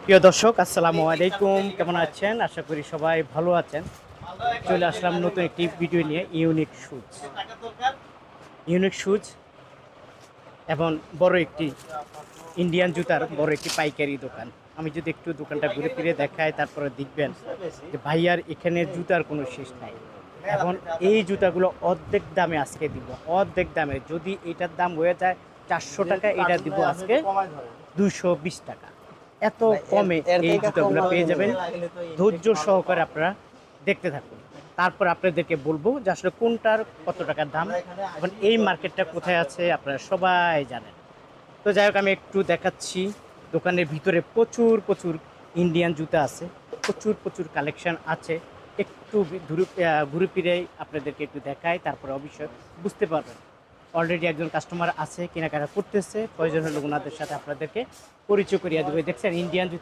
প্রিয় দর্শক, আসসালামু আলাইকুম। কেমন আছেন? আশা করি সবাই ভালো আছেন। চলে আসলাম নতুন একটি ভিডিও নিয়ে। ইউনিক শুজ এবং বড় একটি ইন্ডিয়ান জুতার বড় একটি পাইকারি দোকান। আমি যদি একটু দোকানটা ঘুরে ফিরে দেখাই, তারপরে দেখবেন যে ভাইয়ার এখানে জুতার কোনো শেষ নাই। এখন এই জুতাগুলো অর্ধেক দামে আজকে দিব, অর্ধেক দামে। যদি এটার দাম হয়ে যায় 400 টাকা, এটা দিব আজকে 220 টাকা। এত কমে এই জুতাগুলো পেয়ে যাবেন। ধৈর্য সহকারে আপনারা দেখতে থাকুন, তারপর আপনাদেরকে বলবো যে আসলে কোনটার কত টাকার দাম। এখন এই মার্কেটটা কোথায় আছে আপনারা সবাই জানেন। তো যাই হোক, আমি একটু দেখাচ্ছি। দোকানের ভিতরে প্রচুর প্রচুর ইন্ডিয়ান জুতা আছে, প্রচুর প্রচুর কালেকশন আছে। একটু ঘুরে ফিরে আপনাদেরকে একটু দেখাই, তারপরে অবশ্যই বুঝতে পারবেন। অলরেডি একজন কাস্টমার আছে, কেনাকাটা করতেছে। প্রয়োজন হলে ওনাদের সাথে আপনাদেরকে পরিচয় করিয়ে দেবে। দেখছেন ইন্ডিয়ান